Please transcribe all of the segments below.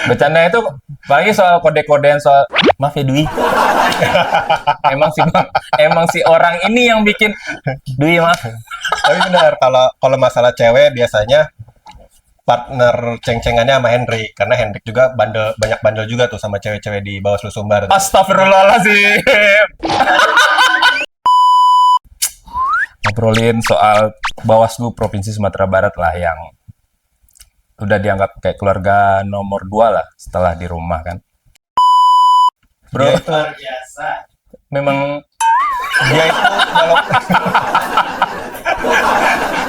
Bercanda itu apalagi soal kode-kodean soal maaf ya Dwi. emang si orang ini yang bikin Dwi maaf. Tapi benar, kalau masalah cewek biasanya partner ceng-cengannya sama Hendrik, karena Hendrik juga banyak bandel juga tuh sama cewek-cewek di Bawaslu Sumbar. Astagfirullahaladzim. Ngobrolin soal Bawaslu Provinsi Sumatera Barat lah yang udah dianggap kayak keluarga nomor 2 lah setelah di rumah kan. Bro, Dia itu memang dia itu kalau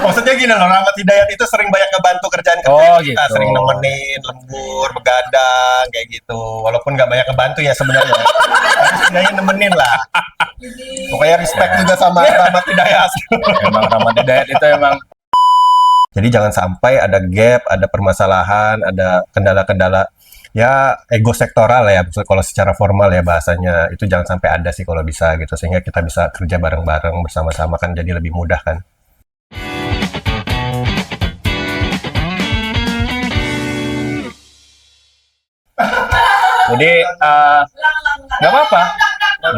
maksudnya gini loh, Rahmat Hidayat itu sering banyak ngebantu kerjaan Oh, kita, gitu. sering nemenin, lembur, begadang, kayak gitu. Walaupun nggak banyak ngebantu ya sebenarnya. Tapi setidaknya nemenin lah. Pokoknya respect juga sama Rahmat Hidayat. emang Rahmat Hidayat itu emang Jadi jangan sampai ada gap, ada permasalahan, ada kendala-kendala ya ego sektoral ya, kalau secara formal ya bahasanya, itu jangan sampai ada sih kalau bisa gitu, sehingga kita bisa kerja bareng-bareng bersama-sama kan jadi lebih mudah kan. jadi nggak apa-apa.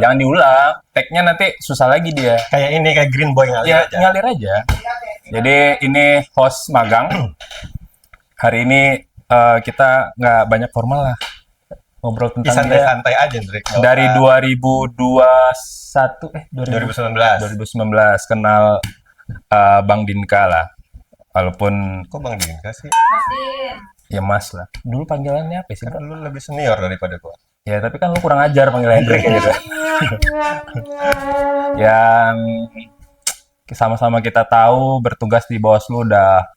Jangan diulang. Tag-nya nanti susah lagi dia. Kayak ini, kayak Green Boy ngalir Ya, aja. ngalir aja. Jadi ini host magang. Hari ini kita nggak banyak formal lah. Ngobrol Ih, tentang dia santai-santai aja, Drake. Nggak dari usah 2021 2019. 2019 kenal Bang Dinka lah. Walaupun Kok Bang Dinka sih? ya Mas lah. Dulu panggilannya apa sih? Kan lu lebih senior daripada gua. Ya tapi kan lu kurang ajar panggil Hendrik gitu. Yang sama-sama kita tahu bertugas di Bawaslu udah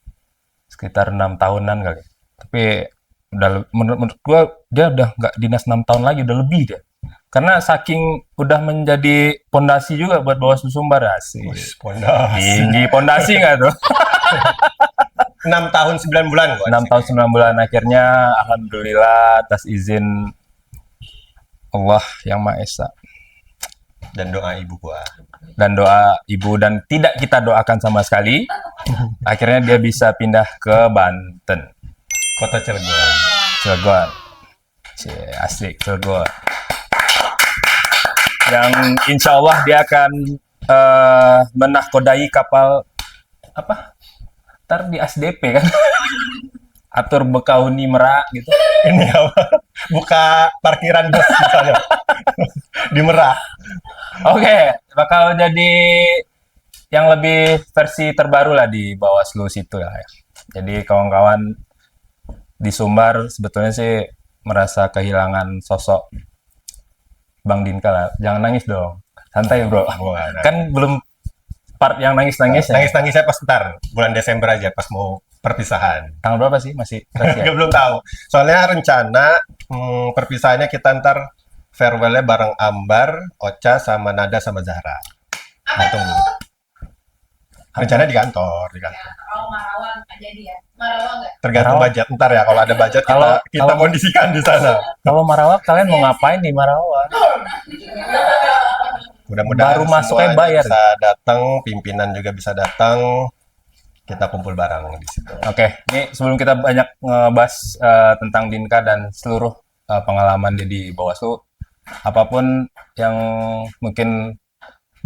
sekitar 6 tahunan kali. Tapi udah menurut gua dia udah nggak dinas 6 tahun lagi, udah lebih dia. Karena saking udah menjadi pondasi juga buat Bawaslu Sumbar. Asik. Pondasi. Tinggi pondasi nggak tuh? 6 tahun 9 bulan gua. 6 tahun 9 bulan akhirnya alhamdulillah atas izin Allah yang Maha Esa Dan doa ibu gua. dan doa ibu dan tidak kita doakan sama sekali, akhirnya dia bisa pindah ke Banten, Kota Cilegon. Cilegon. Asik Cilegon. Yang insya Allah dia akan menahkodai kapal apa? Ntar di SDP kan? Atur Bekauni Merak gitu. Ini apa? Buka parkiran bus misalnya. Di Merak. Oke, bakal jadi yang lebih versi terbaru lah di Bawaslu situ lah ya. Jadi kawan-kawan di Sumbar sebetulnya sih merasa kehilangan sosok Bang Dinka lah. Jangan nangis dong. Santai bro. Kan belum part yang nangis-nangis ya. Nangis-nangisnya pas ntar, bulan Desember aja, pas mau perpisahan. Tanggal berapa sih? Masih rahasia? Gue belum tahu. Soalnya rencana perpisahannya kita ntar farewell-nya bareng Ambar, Ocha, sama Nada, sama Zahra. Nah, tunggu. Rencana di kantor. Kalau Marawan nggak jadi ya? Marawan nggak? Tergantung Marawak. budget. Ntar ya, kalau ada budget kita Kalau- kondisikan di sana. Kalau Marawak kalian mau ngapain di Marawak? Mudah-mudahan Baru masuknya semuanya bayar. bisa datang, pimpinan juga bisa datang. Kita kumpul bareng di situ. Oke, ini sebelum kita banyak ngebahas tentang Dinka dan seluruh pengalaman dia di Bawaslu, apapun yang mungkin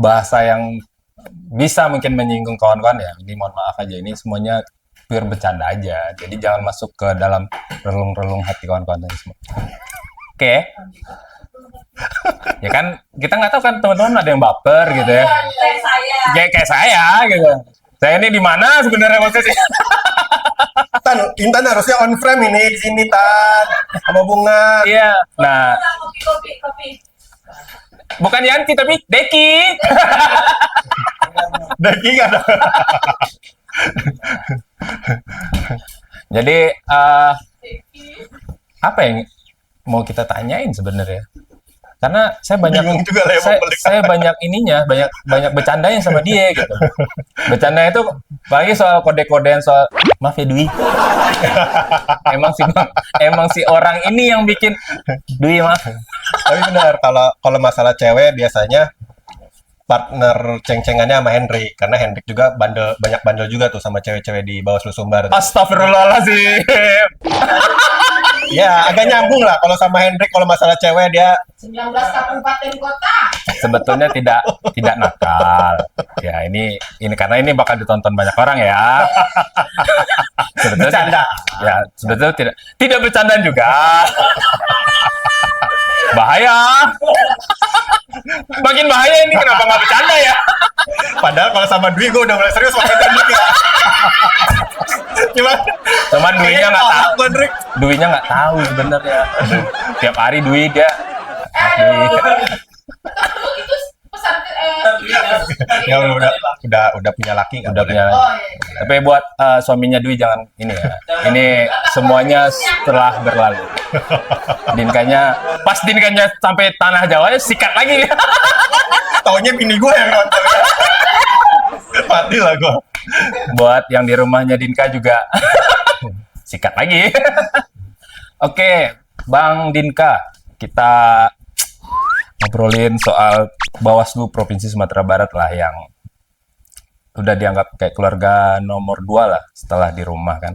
bahasa yang bisa mungkin menyinggung kawan-kawan ya, ini mohon maaf aja, ini semuanya pure bercanda aja. Jadi jangan masuk ke dalam relung-relung hati kawan-kawan tadi semua. Oke. Ya kan kita nggak tahu kan teman-teman ada yang baper gitu ya. Kayak saya. Kayak saya gitu. Saya ini di mana sebenarnya maksudnya? Tan, Intan harusnya on frame ini di sini Tan, sama Bunga. Iya. Nah, Kopi. bukan Yanti tapi Deki. Deki nggak ada. Jadi apa yang mau kita tanyain sebenarnya? Karena saya banyak Bingung juga lah ya, mau balik. saya banyak ininya, banyak bercandanya sama dia gitu. Bercanda itu apalagi soal kode-kodean soal maaf ya Dwi. emang si orang ini yang bikin Dwi maaf. Tapi benar, kalau masalah cewek biasanya partner ceng-cengannya sama Hendrik, karena Hendrik juga banyak bandel juga tuh sama cewek-cewek di Bawaslu Sumbar. Astagfirullahaladzim. Ya, agak nyambung lah. Kalau sama Hendrik, kalau masalah cewek dia 19 kabupaten kota. Sebetulnya tidak nakal. Ya, ini karena ini bakal ditonton banyak orang ya. Sebetulnya bercanda. ya, sebetulnya tidak bercandaan juga. Bahaya. Makin bahaya ini, kenapa nggak bercanda ya? Padahal kalau sama Dwi gue udah mulai serius pakai Hendrik ya. Cuman Duinya nggak tahu. Hendrik. Duinya nggak tahu sebenarnya. Tiap hari Dwi dia. Dwi. Betul itu pesan Ya udah punya laki nggak Udah boleh. punya. Oh iya. Tapi buat suaminya Dwi jangan ini ya. Ini semuanya setelah berlalu. Pas Dinkanya sampai tanah Jawa ya sikat lagi. Taunya bini gue yang nonton. Mati lah gue. Buat yang di rumahnya Dinka juga sikat lagi. Oke, Bang Dinka, kita ngobrolin soal Bawaslu Provinsi Sumatera Barat lah yang udah dianggap kayak keluarga nomor 2 lah setelah di rumah kan.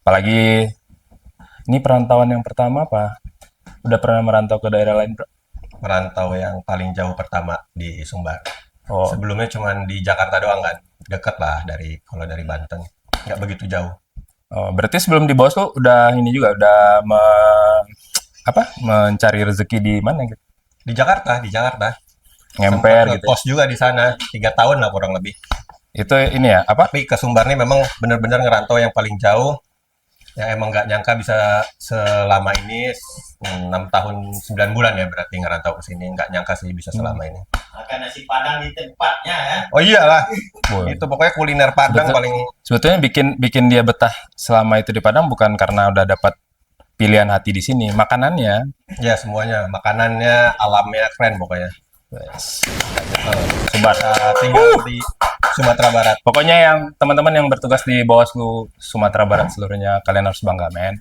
Apalagi ini perantauan yang pertama apa? Udah pernah merantau ke daerah lain, Bro? Merantau yang paling jauh pertama di Sumbar. Oh, Sebelumnya cuma di Jakarta doang kan. Deket lah kalau dari Banten. Nggak begitu jauh. oh, berarti sebelum di Bawaslu udah ini juga udah mencari rezeki di mana gitu? Di Jakarta. Ngemper Sempat gitu. ngekos juga di sana. 3 tahun lah kurang lebih. Itu ini ya, apa? Tapi ke Sumbar nih memang benar-benar ngerantau yang paling jauh. Yang emang nggak nyangka bisa selama ini 6 tahun 9 bulan ya berarti ngerantau ke sini. Nggak nyangka sih bisa selama ini. Makan nasi Padang di tempatnya ya. Oh iyalah. Wah. Itu pokoknya kuliner Padang Betul. paling Sebetulnya bikin dia betah selama itu di Padang bukan karena udah dapat pilihan hati di sini, makanannya. ya semuanya. Makanannya, alamnya keren pokoknya. Sebar. Tinggal di Sumatera Barat. Pokoknya yang teman-teman yang bertugas di Bawaslu Sumatera Barat seluruhnya kalian harus bangga, men.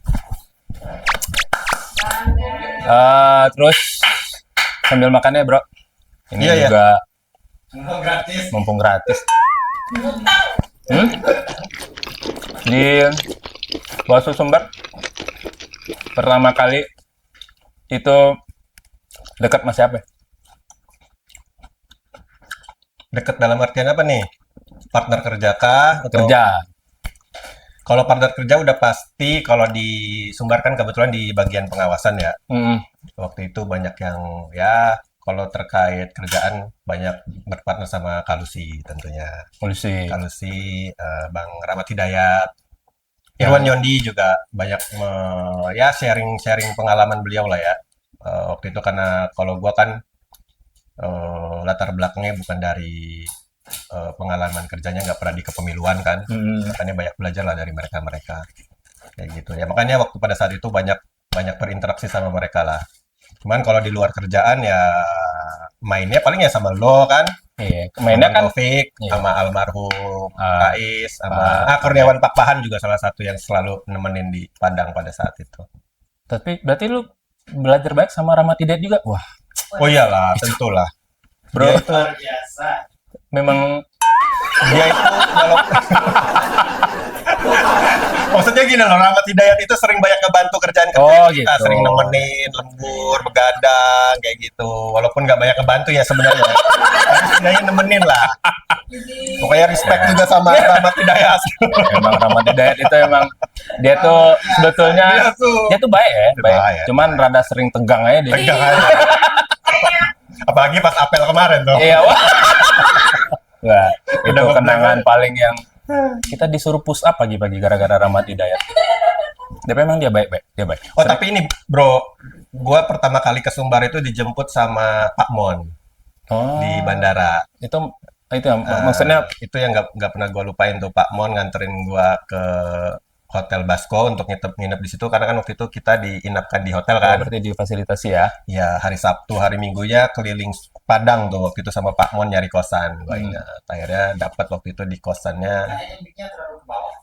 Terus sambil makannya, Bro. Ini Iya, iya. juga Gratis. mumpung gratis. Di Bawaslu Sumbar pertama kali itu dekat sama siapa? Deket dalam artian apa nih? Partner kerja kah? Atau- Kerja. Kalau partner kerja udah pasti, kalau di Sumbar kan kebetulan di bagian pengawasan ya. Mm, Waktu itu banyak yang ya kalau terkait kerjaan banyak berpartner sama Kalusi tentunya. polisi. Kalusi, Bang Rahmat Hidayat, Irwan Yondi juga banyak ya sharing-sharing pengalaman beliau lah ya. Waktu itu karena kalau gua kan latar belakangnya bukan dari pengalaman kerjanya nggak pernah di kepemiluan kan, makanya banyak belajar lah dari mereka kayak gitu ya. Makanya waktu pada saat itu banyak berinteraksi sama mereka lah. Cuman kalau di luar kerjaan ya mainnya paling ya sama lo kan, Iya, mainnya sama kan Taufik, iya. sama almarhum Ah, Rais, sama Kurniawan Pakpahan juga salah satu yang selalu nemenin di Padang pada saat itu. tapi berarti lu belajar baik sama Rahmat Hidayat juga. Wah, Oh iyalah, tentulah. Bro, Dia itu Luar biasa. memang dia itu kalau maksudnya gini loh, Rahmat Hidayat itu sering banyak ngebantu kerjaan Oh, kita, gitu. sering nemenin, lembur, begadang kayak gitu. Walaupun nggak banyak ngebantu ya sebenarnya, tapi setidaknya nemenin lah. Pokoknya respect juga sama Rahmat Hidayat. emang Rahmat Hidayat itu emang dia tuh sebetulnya dia tuh baik ya, baik. Baik. Cuman rada sering tegang aja dia. Tegang aja. Apalagi pas apel kemarin tuh. Iya, wah. Wah, itu Udah kenangan paling yang kita disuruh push up pagi-pagi gara-gara Rahmat Hidayat. Tapi memang dia baik-baik, dia baik. Oh tapi ini bro, gua pertama kali ke Sumbar itu dijemput sama Pak Mon Oh, di bandara. itu maksudnya Itu yang nggak pernah gue lupain tuh, Pak Mon nganterin gua ke Hotel Basco untuk nginep di situ karena kan waktu itu kita diinapkan di hotel kan. berarti difasilitasi ya. Ya hari Sabtu, hari Minggunya keliling Padang tuh waktu itu sama Pak Mon nyari kosan. Gua ingat. Akhirnya dapat waktu itu di kosannya. Kayaknya mic-nya terlalu ke bawah.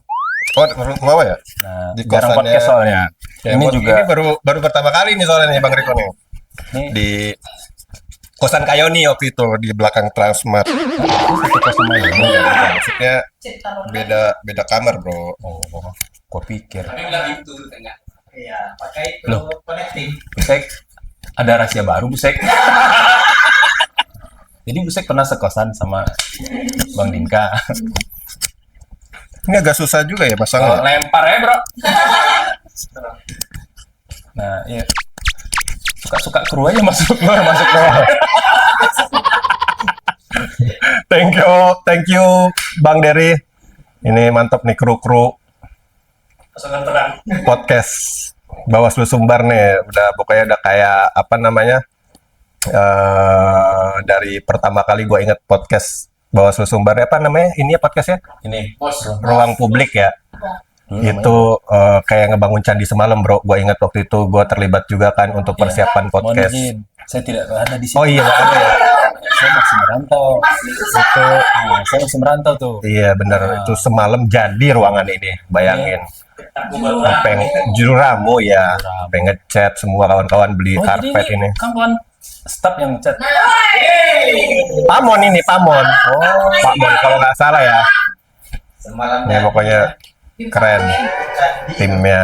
Oh, terlalu ke bawah ya? Nah, Di jarang kosannya- podcast soalnya. Ya, Ini juga ini baru pertama kali nih soalnya nih Bang Riko nih. ini Di kosan Kayoni waktu itu di belakang Transmart. kita sama ini. Maksudnya Cerita lo. beda kamar, Bro. Oh, gua pikir. Tapi bilang itu tengah. Iya, pakai itu Loh. connecting. Busek, ada rahasia baru Busek. Jadi Busek pernah sekosan sama Bang Dinka. Ini agak susah juga ya Oh, pasangnya. lempar ya bro. Nah, iya. Suka-suka kru aja masuk keluar, masuk keluar. Thank you Bang Dery. Ini mantap nih kru-kru Pasangan terang. podcast Bawaslu Sumbar nih. Pokoknya udah kayak apa namanya? Dari pertama kali gue inget podcast Bawaslu Sumbar apa namanya? Ini ya podcastnya Ini Bos. Ruang Publik ya. dulu Itu kayak ngebangun candi semalam bro. Gue inget waktu itu gue terlibat juga kan untuk persiapan namanya. Mohon podcast. izin, saya tidak ada di situ. Oh iya nggak ada ya. Saya masih merantau. Saya masih merantau tuh. Iya benar. Itu semalam jadi ruangan ini. Bayangin. Juru Sampai juru ramu ya. Sampai ngecat semua kawan-kawan beli Oh, jadi karpet ini. kawan staff yang chat. Pamon ini Pamon. Oh Pamon kalau nggak salah ya. Semalam Ya pokoknya keren. jadi Timnya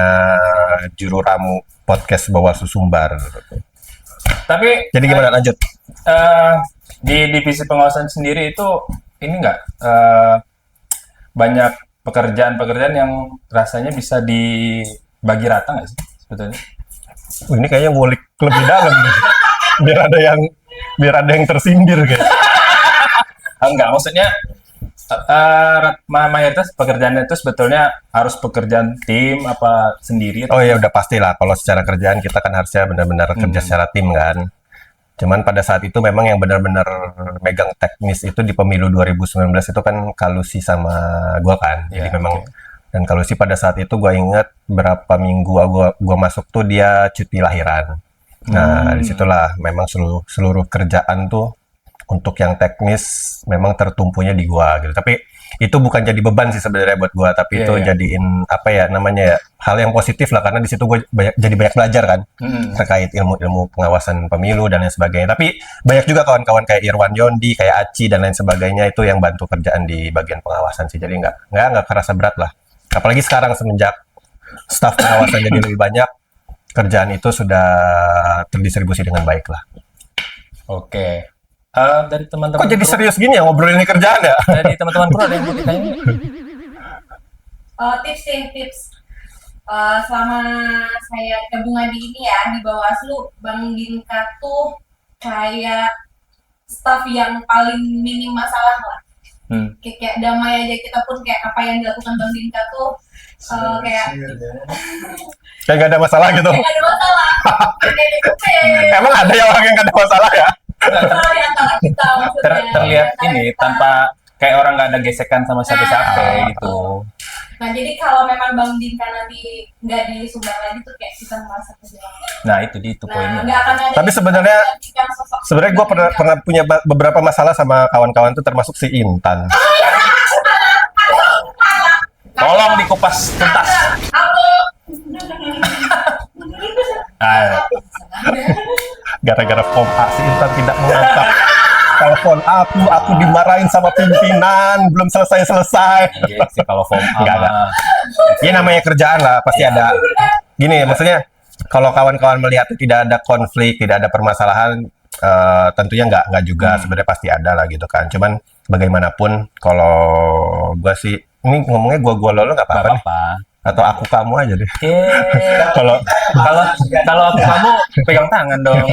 juru ramu podcast Bawaslu Sumbar. Tapi Jadi gimana lanjut? di divisi pengawasan sendiri itu ini enggak banyak pekerjaan-pekerjaan yang rasanya bisa dibagi rata nggak sih sebetulnya? Ini kayaknya ngulik lebih dalam nih. Biar ada yang tersindir kayak. Enggak, maksudnya mayoritas pekerjaan itu sebetulnya harus pekerjaan tim apa sendiri? Oh ya udah pastilah kalau secara kerjaan kita kan harusnya benar-benar kerja secara tim kan. Cuman pada saat itu memang yang benar-benar megang teknis itu di pemilu 2019 itu kan Kalusi sama gua kan. Jadi Ya, memang oke. dan Kalusi pada saat itu gua inget berapa minggu gua masuk tuh dia cuti lahiran. Nah, disitulah memang seluruh kerjaan tuh untuk yang teknis memang tertumpunya di gua gitu. Tapi itu bukan jadi beban sih sebenarnya buat gua, tapi Iya, itu iya. jadiin apa ya namanya ya, hal yang positif lah karena di situ gua jadi banyak belajar kan terkait ilmu-ilmu pengawasan pemilu dan lain sebagainya. Tapi banyak juga kawan-kawan kayak Irwan Yondi, kayak Aci dan lain sebagainya itu yang bantu kerjaan di bagian pengawasan sih. Jadi nggak kerasa berat lah. Apalagi sekarang semenjak staf pengawasan jadi lebih banyak, kerjaan itu sudah terdistribusi dengan baik lah. Oke. Dari teman-teman Kok jadi kru- serius gini ya ngobrolin ini kerjaan ya? Dari teman-teman kru ada yang mau ditanya? Tips nih, tips. Selama saya gabung di ini ya di Bawaslu, Bang Dinka tuh kayak staff yang paling minim masalah lah. Kayak damai aja, kita pun kayak apa yang dilakukan Bang Dinka tuh kayak Kayak nggak ada masalah gitu. kayak gak ada masalah. Kayak gitu, kayak Emang ada ya orang yang nggak ada masalah ya? masalah di antara kita maksudnya. Terlihat Di antara ini kita. tanpa kayak orang nggak ada gesekan sama siapa-siapa gitu. Nah jadi kalau memang Bang Dinka nanti nggak disumbang lagi tuh kayak kita merasa kehilangan. Nah itu Nah poinnya. nggak akan ada. Tapi sebenarnya- yang sosok Sebenarnya gue pernah punya beberapa masalah sama kawan-kawan tuh termasuk si Intan. Tolong dikupas tuntas. Aku. Ah, Gara-gara form A si Intan tidak mengangkat telepon aku dimarahin sama pimpinan, belum selesai-selesai. iya sih kalau form A Nggak ada. mah. Ya namanya kerjaan lah, pasti ada. Gini maksudnya, kalau kawan-kawan melihat tidak ada konflik, tidak ada permasalahan, tentunya nggak juga sebenarnya pasti ada lah gitu kan. Cuman bagaimanapun kalau gua sih, ini ngomongnya gua lolo nggak Nggak apa-apa nih. apa-apa. Atau aku kamu aja deh. Kalau Kalau aku kamu pegang tangan dong.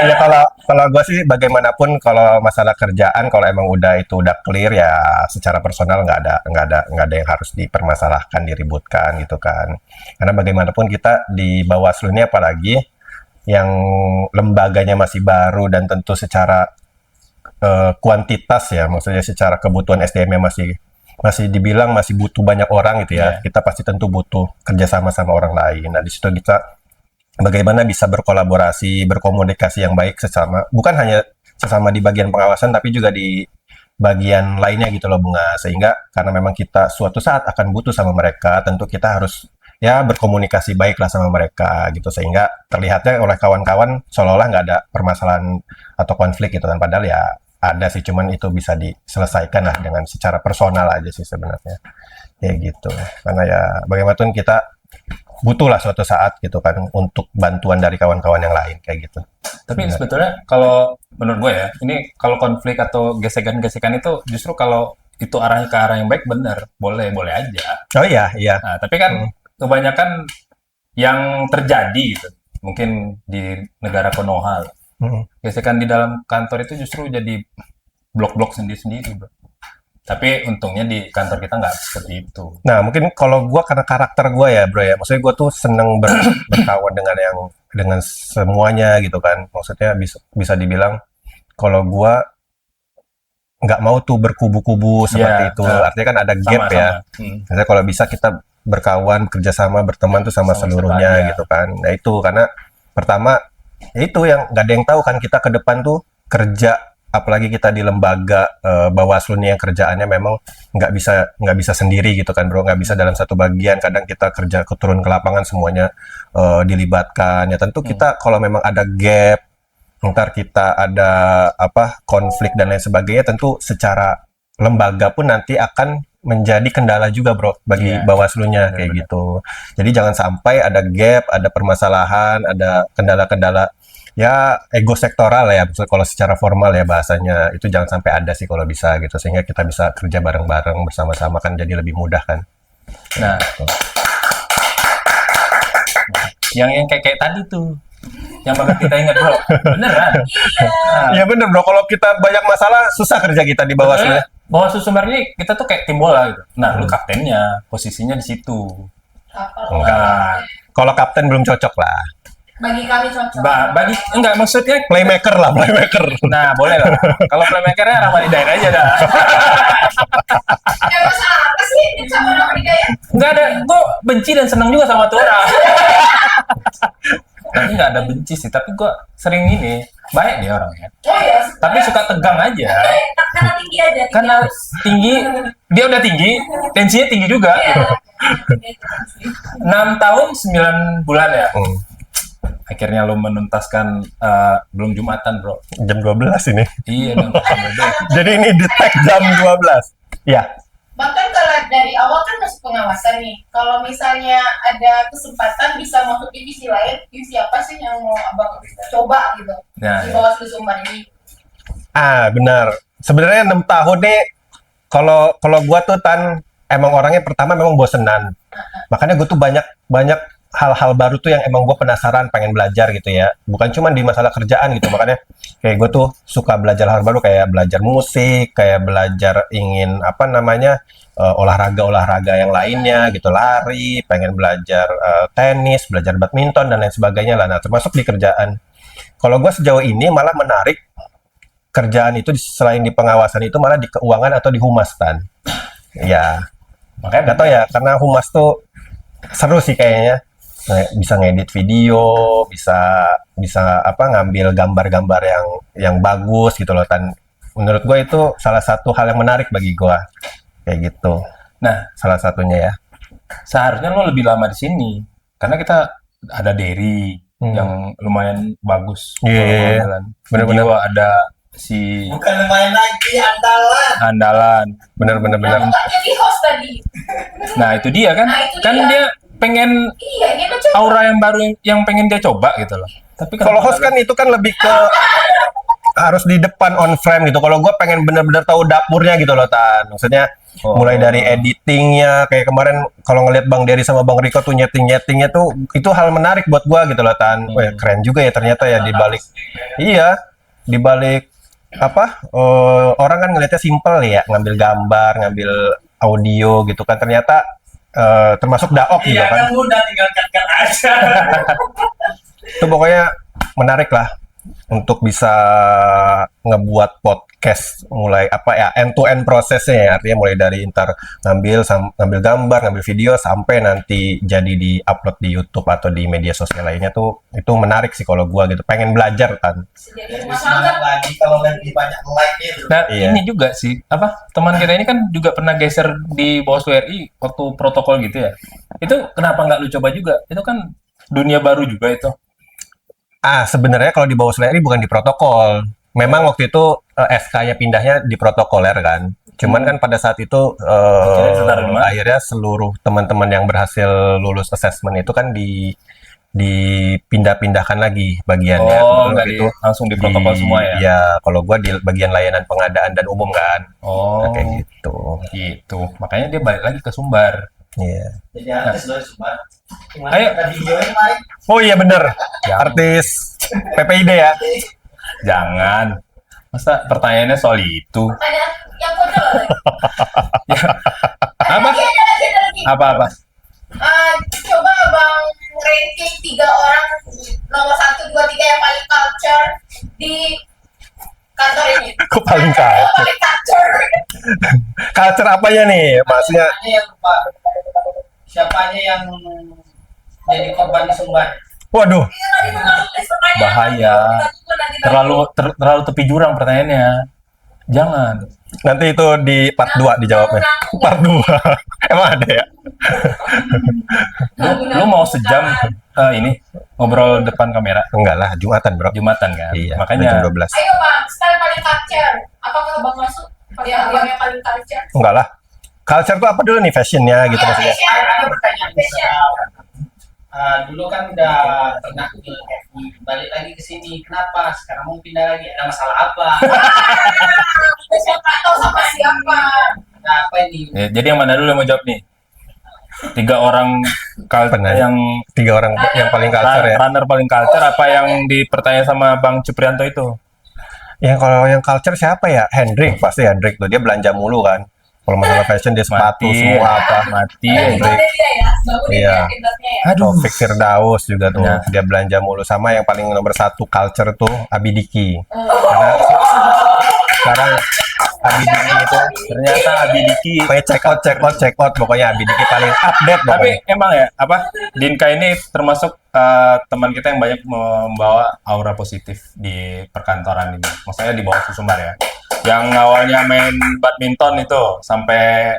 ya kalau gue sih bagaimanapun kalau masalah kerjaan kalau emang udah clear ya secara personal nggak ada yang harus dipermasalahkan diributkan gitu kan karena bagaimanapun kita di Bawaslu ini apalagi yang lembaganya masih baru dan tentu secara kuantitas ya maksudnya secara kebutuhan SDM-nya masih dibilang masih butuh banyak orang gitu ya. Iya. Kita pasti tentu butuh kerjasama sama orang lain. Nah di situ kita bagaimana bisa berkolaborasi, berkomunikasi yang baik bukan hanya sesama di bagian pengawasan, tapi juga di bagian lainnya gitu loh Bunga. Sehingga karena memang kita suatu saat akan butuh sama mereka, tentu kita harus ya berkomunikasi baik lah sama mereka gitu. Sehingga terlihatnya oleh kawan-kawan seolah-olah nggak ada permasalahan atau konflik gitu kan. Padahal ya ada sih, cuman itu bisa diselesaikan lah dengan secara personal aja sih sebenarnya. Ya gitu. Karena ya bagaimanapun kita butuh lah suatu saat gitu kan untuk bantuan dari kawan-kawan yang lain kayak gitu. Tapi Benar. sebetulnya kalau menurut gue ya, ini kalau konflik atau gesekan-gesekan itu justru kalau itu arahnya ke arah yang baik bener, boleh aja. Oh iya, iya. Nah, tapi kan kebanyakan yang terjadi gitu, mungkin di negara Konoha, Mm. gesekan di dalam kantor itu justru jadi blok-blok sendiri-sendiri, bro. Tapi untungnya di kantor kita nggak seperti itu. Nah, mungkin kalau gua karena karakter gua ya, bro ya. Maksudnya gua tuh seneng berkawan dengan semuanya gitu kan. Maksudnya bisa dibilang kalau gua nggak mau tuh berkubu-kubu seperti Iya, itu. Artinya kan ada gap ya. Misalnya kalau bisa kita berkawan, bekerja sama, berteman tuh sama Sama seluruhnya semuanya. gitu kan. Nah itu karena pertama ya itu yang nggak ada yang tahu kan kita ke depan tuh kerja, apalagi kita di lembaga Bawaslu nih yang kerjaannya memang nggak bisa sendiri gitu kan bro, nggak bisa dalam satu bagian. Kadang kita kerja turun ke lapangan semuanya dilibatkan. Ya tentu kita kalau memang ada gap, ntar kita ada apa konflik dan lain sebagainya, tentu secara lembaga pun nanti akan menjadi kendala juga bro bagi Iya. Bawaslu-nya kayak Benar-benar. gitu. Jadi jangan sampai ada gap, ada permasalahan, ada kendala-kendala ya ego sektoral ya, maksudnya kalau secara formal ya bahasanya itu jangan sampai ada sih kalau bisa gitu, sehingga kita bisa kerja bareng-bareng bersama-sama kan jadi lebih mudah kan. Nah, yang kayak tadi tuh, yang bakal kita ingat bro, beneran. Nah, Iya bener bro, kalau kita banyak masalah susah kerja kita di Bawaslu ya. Bawaslu Sumber ini kita tuh kayak tim bola gitu. Nah, lu kaptennya, posisinya di situ. Nah, Kalau kapten belum cocok lah. Bagi kami cocok. bagi enggak maksudnya. Playmaker lah, playmaker. Nah, boleh lah. Kalau playmakernya Ramadi Dain aja dah. Masa apa sih sama orang ya? Enggak ada, gue benci dan senang juga sama tuh orang. Tapi nggak ada benci sih, tapi gue sering ini baik dia orangnya. Oh ya. Tapi suka tegang aja. Karena tinggi aja. Karena tinggi, dia udah tinggi, tensinya tinggi juga. Iya. 6 tahun 9 bulan ya. Hmm. Akhirnya lo menuntaskan belum Jumatan, bro. Jam 12 ini. Iya dong. Jadi ini detek jam 12. Ya. Bahkan kalau dari awal kan masuk pengawasan nih. Kalau misalnya ada kesempatan bisa masuk divisi lain, divisi apa sih yang mau abang coba gitu Nah, di ya. Bawaslu Sumbar ini? Ah, benar. Sebenarnya 6 tahun nih kalau gua tuh emang orangnya pertama memang bosenan. Makanya gue tuh banyak hal-hal baru tuh yang emang gue penasaran pengen belajar gitu ya. Bukan cuma di masalah kerjaan gitu. Makanya kayak gue tuh suka belajar hal baru kayak belajar musik, kayak belajar ingin apa namanya olahraga yang lainnya gitu, lari, pengen belajar tenis, belajar badminton dan lain sebagainya lah. Nah, termasuk di kerjaan. Kalau gue sejauh ini malah menarik kerjaan itu selain di pengawasan itu malah di keuangan atau di humas Tan. Ya, Makanya nggak tahu ya karena humas tuh seru sih kayaknya. Bisa ngedit video, bisa apa ngambil gambar-gambar yang bagus gitu loh Tan. Menurut gue itu salah satu hal yang menarik bagi gue kayak gitu. Nah, Salah satunya ya. seharusnya lo lebih lama di sini. Karena kita ada Derry yang lumayan bagus. Iya, pengambilan. bener-bener. Video ada si Bukan main lagi andalan. andalan. Bener-bener. Nggak jadi host tadi. Nah, itu dia kan. Nah, itu Kan dia. dia pengen Iya, dia tuh coba. aura yang baru yang pengen dia coba gitu loh. Tapi Kalau host kan itu kan lebih ke harus di depan on frame gitu. Kalau gue pengen bener-bener tahu dapurnya gitu loh Tan. Maksudnya mulai dari editingnya kayak kemarin kalau ngelihat Bang Dery sama Bang Riko tuh nyetingnya tuh itu hal menarik buat gue gitu loh Tan. Wah, keren juga ya ternyata ya dibalik. Iya, dibalik apa orang kan ngelihatnya simple ya, ngambil gambar, ngambil audio gitu kan, ternyata termasuk daok gitu Iya kan. kan udah tinggal cut aja. Itu pokoknya menarik lah untuk bisa ngebuat podcast mulai apa ya end to end prosesnya ya, artinya mulai dari ngambil gambar, ngambil video sampai nanti jadi di upload di YouTube atau di media sosial lainnya tuh itu menarik sih kalau gua gitu, pengen belajar kan. Jadi Lebih semangat lagi kalau lebih banyak like gitu. Nah, Iya. ini juga sih, apa, teman kita ini kan juga pernah geser di Bawaslu RI waktu protokol gitu ya. Itu kenapa nggak lu coba juga? Itu kan dunia baru juga itu. Sebenarnya kalau di Bawaslu RI bukan di protokol. Memang waktu itu SK-nya pindahnya di protokoler kan. Cuman kan pada saat itu Akhirnya ditaruh di mana? akhirnya seluruh teman-teman yang berhasil lulus assessment itu kan dipindah-pindahkan lagi bagiannya. Oh, Kebetulan nggak waktu itu langsung di protokol semua ya? Ya, kalau gua di bagian layanan pengadaan dan umum kan. Nah, Oh, kayak gitu. gitu. Makanya dia balik lagi ke Sumbar. Iya. Jadi artis dari Sumbar. Gimana Ayo. ada videonya kemarin? Oh iya bener. Ya. Artis PPID ya. Jangan. Masa pertanyaannya soal itu? Pertanyaan yang kode lagi. Apa? Ada lagi. Apa-apa? Coba Bang ranking 3 orang nomor 1, 2, 3 yang paling culture di kantor ini. Kok paling Yang culture? paling culture. Culture apanya nih? Maksudnya Ada yang lupa. Siapa aja yang jadi korban di Sumbar? waduh, Iya, tadi tuh masuk list pertanyaan. Bahaya. Kita tunggu nanti. Terlalu tepi jurang pertanyaannya. Jangan. nanti itu di part 2 dijawabnya. Part 2. Emang ada ya? Lu mau sejam ini ngobrol depan kamera Enggak lah, Jumatan, Bro. Jumatan kan? Iya, Makanya jam 12. Ayo Bang, style paling culture. Apakah Bang masuk yang paling culture? Enggak lah. Culture tuh apa dulu nih? Fashionnya gitu Iya, maksudnya. fashion. Ada pertanyaan Fashion. dulu kan udah pernah ke FI, balik lagi ke sini. Kenapa? Sekarang mau pindah lagi? Ada masalah apa? Siapa tahu sama siapa? Nah, apa ini? ya, jadi yang mana dulu yang mau jawab nih? 3 orang Penanya. yang 3 orang yang paling culture ya. runner paling culture apa yang dipertanyaan sama Bang Ciprianto itu? Yang kalau yang culture siapa ya? Hendrik, pasti Hendrik tuh. Dia belanja mulu kan. Kalau masalah fashion dia sepatu Mati. semua apa. Mati. Bangun dia ya, bangun dia Iya. kibatnya ya. Aduh. Taufik Firdaus juga tuh. Nah. Dia belanja mulu sama yang paling nomor 1 culture tuh Abidiki. Oh. Karena sekarang Abidiki itu Ternyata Abidiki. pokoknya check out pokoknya Abidiki paling update Tapi pokoknya. emang ya apa Dinka ini termasuk teman kita yang banyak membawa aura positif di perkantoran ini. Maksudnya di bawah Sumbar ya. Yang awalnya main badminton itu sampai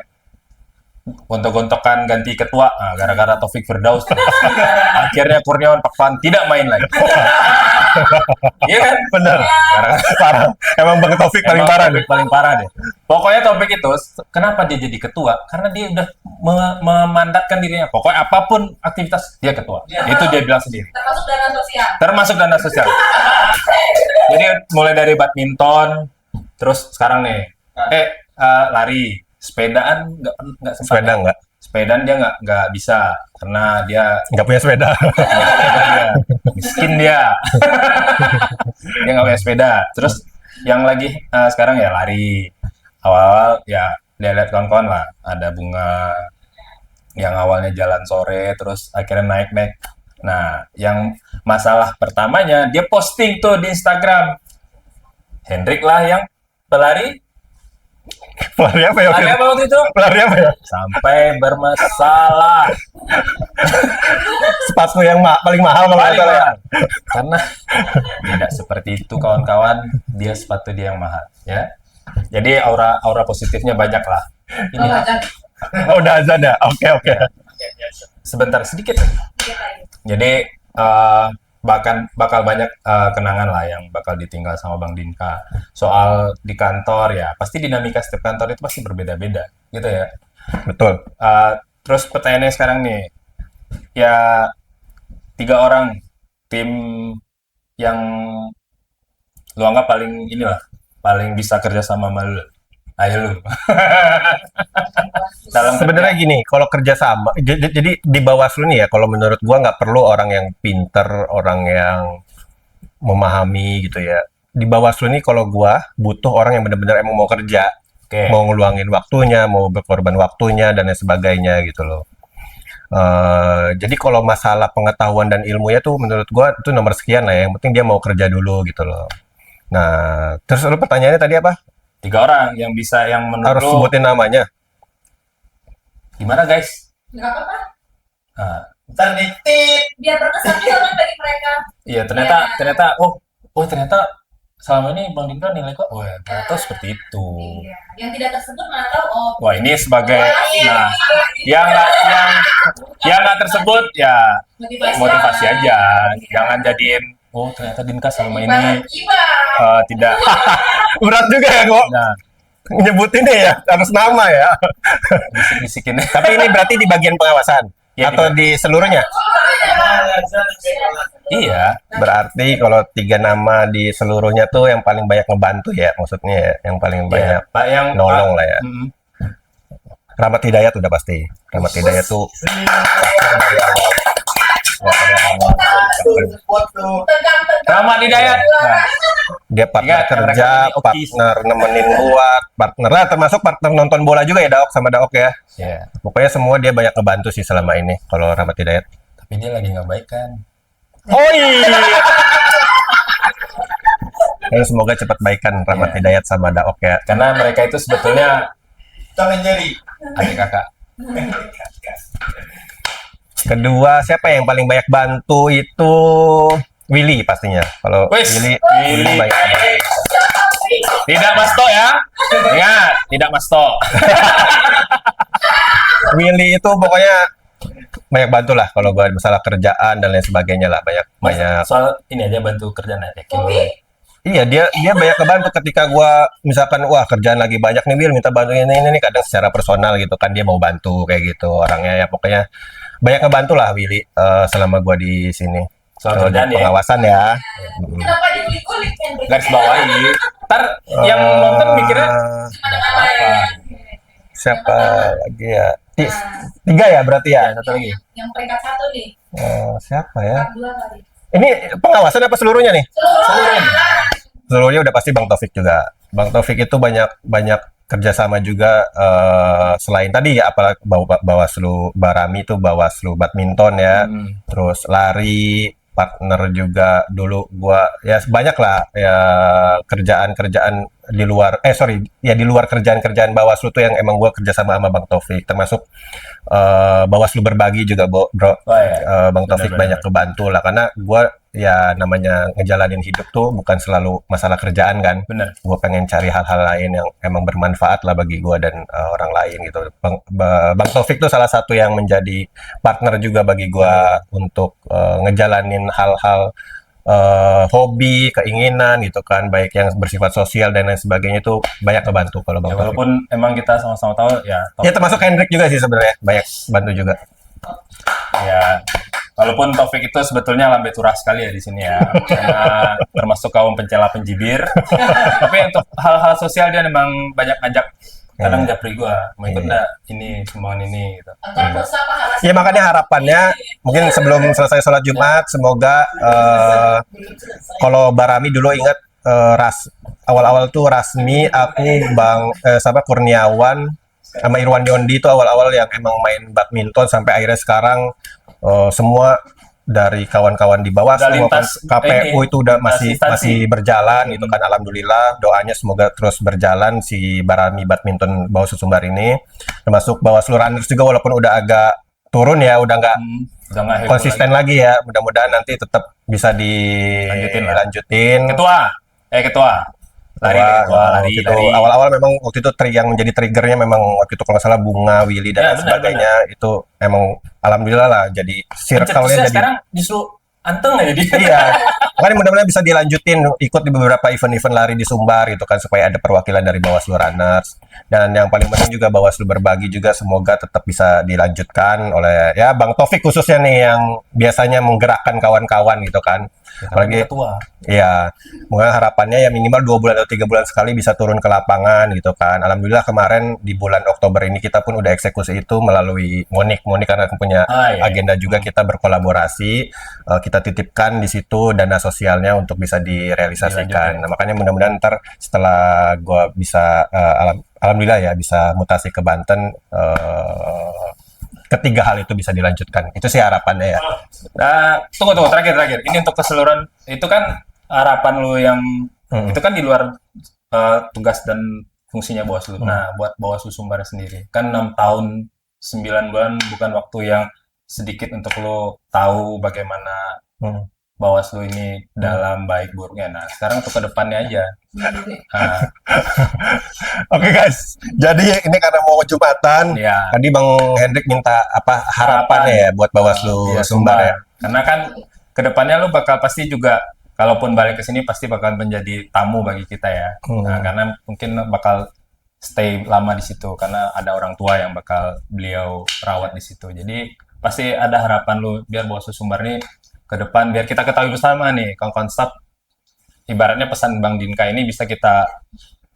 gontok-gontokan ganti ketua gara-gara Taufik Firdaus. Akhirnya Kurniawan Pakpan tidak main lagi. Iya kan? Bener. Gara-gara Parah. Emang Bang Taufik paling Emang parah Taufik deh. paling parah deh. Pokoknya Taufik itu kenapa dia jadi ketua? Karena dia udah memandatkan dirinya. Pokoknya apapun aktivitas dia ketua. Itu dia bilang sendiri. Termasuk dana sosial. Termasuk dana sosial. Jadi mulai dari badminton, terus sekarang nih, lari, sepedaan nggak sempat. Sepeda enggak? Sepedaan dia nggak bisa karena dia Enggak punya sepeda. dia miskin dia. Dia nggak punya sepeda. Terus yang lagi sekarang ya lari. Awal-awal ya lihat kawan-kawan lah. Ada bunga yang awalnya jalan sore, terus akhirnya naik-naik. Nah, yang masalah pertamanya dia posting tuh di Instagram. Hendrik lah yang pelari. Lari apa ya? Lari apa waktu itu? Lari apa ya? Sampai bermasalah. Sepatu yang paling mahal kalau nggak Paling salah ya. mahal. Karena tidak seperti itu kawan-kawan, dia sepatu dia yang mahal ya. Jadi aura positifnya banyak lah. Ini Oh, dan Oh, udah azan ya? Oke. sebentar sedikit. Jadi bakal banyak kenangan lah yang bakal ditinggal sama Bang Dinka. Soal di kantor ya, pasti dinamika setiap kantor itu pasti berbeda-beda gitu ya. Betul. Terus pertanyaannya sekarang nih, ya 3 orang tim yang lu anggap paling inilah, paling bisa kerja sama lu. Ayo lu. Dalam Sebenarnya gini, kalau kerja sama, jadi di Bawaslu nih ya, kalau menurut gua nggak perlu orang yang pinter, orang yang memahami gitu ya. Di Bawaslu nih kalau gua butuh orang yang benar-benar emang mau kerja, Oke. mau ngeluangin waktunya, mau berkorban waktunya dan lain sebagainya gitu loh. Jadi kalau masalah pengetahuan dan ilmunya tuh menurut gua itu nomor sekian lah ya. Yang penting dia mau kerja dulu gitu loh. Nah, terus lu pertanyaannya tadi apa? 3 orang yang bisa yang menurut Harus lu sebutin namanya. gimana guys? nggak apa-apa. Nah, Ntar ditit. Biar berkesan juga kan bagi mereka. iya ternyata ternyata selama ini Bang Dinka nilai kok, ternyata seperti itu. Iya. Yang tidak tersebut mana tahu. Oh. Wah ini sebagai, nah yang nggak tersebut ya motivasi aja, jangan jadiin ternyata Dinka selama ini Gimana? tidak. Berat juga ya kok. Nah nyebutinnya ya harus nama ya. Bisik-bisikin. Tapi ini berarti di bagian pengawasan Ya, atau di seluruhnya? Iya, Berarti kalau 3 nama di seluruhnya tuh yang paling banyak ngebantu ya, maksudnya ya, yang paling banyak Pak yang nolong lah ya. Mm, Rahmat Hidayat udah pasti. Rahmat Hidayat tuh Rahmat Hidayat. Nah, dia partner Ingat, kerja, mereka ini okis. partner nemenin buat, partner lah termasuk partner nonton bola juga ya Daok sama Daok ya. ya, Pokoknya semua dia banyak ngebantu sih selama ini kalau Rahmat Hidayat. tapi dia lagi nggak baik kan. Oh iya. Dan semoga cepat baikan Rahmat Iya. Hidayat sama Daok ya. Karena mereka itu sebetulnya adik kakak. Kedua, siapa yang paling banyak bantu itu Willy pastinya. Kalau Wis, Willy Willy. banyak bantu. Tidak Mas To ya. Ingat, tidak Mas To. Willy itu pokoknya banyak bantu lah kalau buat masalah kerjaan dan lain sebagainya lah banyak. Soal ini aja bantu kerjaan aja. Iya dia banyak kebantu ketika gua misalkan wah kerjaan lagi banyak nih Will minta bantuin ini nih kadang secara personal gitu kan dia mau bantu kayak gitu orangnya ya pokoknya banyak ngebantu lah Willy selama gua di sini. Soal Kalau di kerjaan ya. pengawasan ya. Kenapa dikulik-kulik Hendrik? Garis bawahi. Ntar yang nonton mikirnya Apa? Siapa lagi ya? 3 ya berarti ya. satu lagi. Yang peringkat 1 nih, Siapa ya? peringkat 2 kali. Ini pengawasan apa seluruhnya nih? Seluruhnya. Seluruhnya udah pasti Bang Taufik juga. Bang Taufik itu banyak kerjasama juga selain tadi ya apalagi Bawaslu Barami itu Bawaslu badminton ya. Terus lari partner juga dulu gua ya banyak lah ya kerjaan-kerjaan di luar di luar kerjaan-kerjaan Bawaslu tuh yang emang gua kerjasama sama Bang Taufik termasuk Bawaslu berbagi juga bro Oh, ya. Bang Taufik Benar-benar. banyak kebantu lah karena gua ya namanya ngejalanin hidup tuh bukan selalu masalah kerjaan kan Bener. gue pengen cari hal-hal lain yang emang bermanfaat lah bagi gue dan orang lain gitu. Bang Taufik tuh salah satu yang menjadi partner juga bagi gue untuk ngejalanin hal-hal hobi, keinginan gitu kan, baik yang bersifat sosial dan lain sebagainya itu banyak ngebantu kalau Bang Ya, Taufik. walaupun emang kita sama-sama tahu ya. Ya termasuk Hendrik juga sih sebenarnya banyak bantu juga. Ya, walaupun Taufik itu sebetulnya lambe turah sekali ya di sini ya, karena termasuk kaum pencela penjibir. Tapi untuk hal-hal sosial dia memang banyak ngajak. Kadang japri gua, mau ikut nggak ini sumbangan ini gitu. Antar dosa pahala. Ya makanya harapannya mungkin sebelum selesai sholat Jumat semoga kalau Barami dulu ingat awal-awal tuh Rasmi aku sama Kurniawan sama Irwan Yondi itu awal-awal yang emang main badminton sampai akhirnya sekarang semua dari kawan-kawan di bawah Udah semua lintas KPU ini, itu udah lintas masih instansi. berjalan gitu kan alhamdulillah doanya semoga terus berjalan si Barami Badminton Bawaslu Sumbar ini termasuk Bawaslu Runners juga walaupun udah agak turun ya udah nggak Udah nggak heboh konsisten lagi ya mudah-mudahan nanti tetap bisa dilanjutin. Ketua. Lari, Waktu itu lari. awal-awal memang waktu itu yang menjadi triggernya memang waktu itu kalau nggak salah Bunga, Willy dan Ya, lain benar, sebagainya itu emang alhamdulillah lah jadi circle-nya Pencetusnya jadi sekarang justru anteng aja dia. iya. Makanya mudah-mudahan bisa dilanjutin ikut di beberapa event-event lari di Sumbar gitu kan supaya ada perwakilan dari Bawaslu Runners dan yang paling penting juga Bawaslu berbagi juga semoga tetap bisa dilanjutkan oleh ya Bang Taufik khususnya nih yang biasanya menggerakkan kawan-kawan gitu kan. Apalagi Ketua. iya, mungkin harapannya ya minimal 2 bulan atau 3 bulan sekali bisa turun ke lapangan gitu kan. Alhamdulillah kemarin di bulan Oktober ini kita pun udah eksekusi itu melalui Monik karena punya Iya. agenda juga kita berkolaborasi. Kita titipkan di situ dana sosialnya untuk bisa direalisasikan. Dilanjutin. Nah, makanya mudah-mudahan ntar setelah gua bisa alhamdulillah ya bisa mutasi ke Banten ketiga hal itu bisa dilanjutkan. Itu sih harapannya ya. Nah, tunggu terakhir. Ini untuk keseluruhan itu kan harapan lu yang itu kan di luar tugas dan fungsinya Bawaslu. Nah, buat Bawaslu Sumbar sendiri kan 6 tahun 9 bulan bukan waktu yang sedikit untuk lu tahu bagaimana Bawaslu ini dalam baik buruknya. Nah, sekarang untuk kedepannya aja. Nah, Oke guys, jadi ini karena mau Jumatan, ya. tadi Bang Hendrik minta apa harapannya ya buat Bawaslu Iya, Sumbar ya. Karena kan kedepannya lu bakal pasti juga, kalaupun balik ke sini pasti bakal menjadi tamu bagi kita ya. Nah, karena mungkin bakal stay lama di situ karena ada orang tua yang bakal beliau rawat di situ. Jadi pasti ada harapan lu biar Bawaslu Sumbar nih ke depan biar kita ketahui bersama nih kawan-kawan staff, ibaratnya pesan Bang Dinka ini bisa kita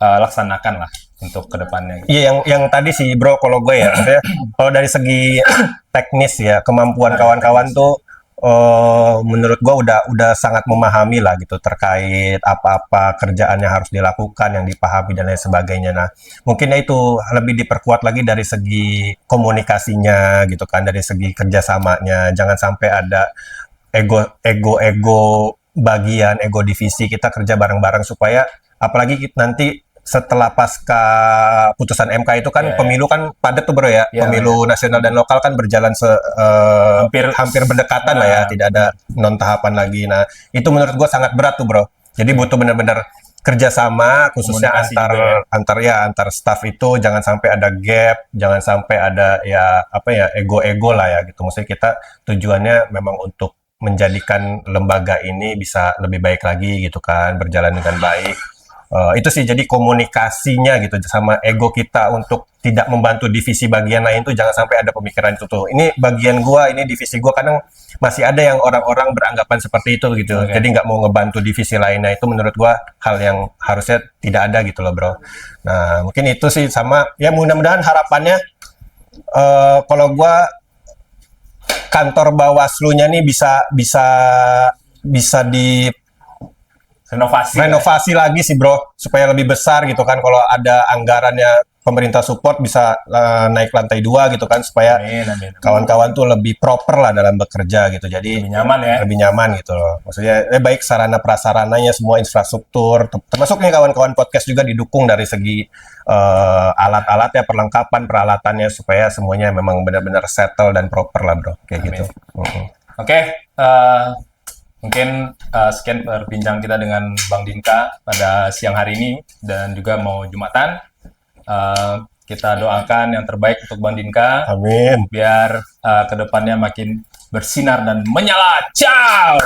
laksanakan lah untuk ke depannya. Iya, yang tadi sih bro, kalau gue ya, maksudnya kalau dari segi teknis ya, kemampuan kawan-kawan tuh menurut gue udah sangat memahami lah gitu terkait apa-apa kerjaan yang harus dilakukan, yang dipahami dan lain sebagainya. Nah, mungkin itu lebih diperkuat lagi dari segi komunikasinya gitu kan, dari segi kerjasamanya. Jangan sampai ada ego bagian, ego divisi, kita kerja bareng-bareng supaya apalagi nanti setelah pasca putusan MK itu kan pemilu kan padat tuh bro ya, pemilu nasional dan lokal kan berjalan hampir berdekatan lah ya, tidak ada non tahapan lagi. Nah itu menurut gue sangat berat tuh bro, jadi butuh benar-benar kerjasama khususnya antar staff itu, jangan sampai ada gap, jangan sampai ada ya ego lah ya gitu. Maksudnya kita tujuannya memang untuk menjadikan lembaga ini bisa lebih baik lagi gitu kan, berjalan dengan baik. Itu sih, jadi komunikasinya gitu sama ego kita untuk tidak membantu divisi bagian lain tuh jangan sampai ada pemikiran itu tuh. Ini bagian gua, ini divisi gua, kadang masih ada yang orang-orang beranggapan seperti itu gitu. Jadi nggak mau ngebantu divisi lainnya, itu menurut gua hal yang harusnya tidak ada gitu loh bro. Nah mungkin itu sih, sama ya mudah-mudahan harapannya kalau gua kantor Bawaslu-nya nih bisa di renovasi lagi sih bro, supaya lebih besar gitu kan. Kalau ada anggarannya pemerintah support bisa naik lantai 2 gitu kan, supaya kawan-kawan tuh lebih proper lah dalam bekerja gitu. Jadi lebih nyaman gitu loh. Maksudnya baik sarana prasarananya, semua infrastruktur, termasuk nih kawan-kawan podcast juga didukung dari segi alat-alatnya, perlengkapan peralatannya, supaya semuanya memang benar-benar settle dan proper lah bro, kayak gitu. Mungkin sekian perbincangan kita dengan Bang Dinka pada siang hari ini dan juga mau Jumatan. Kita doakan yang terbaik untuk Bang Dinka. Amin. Biar kedepannya makin bersinar dan menyala. Ciao!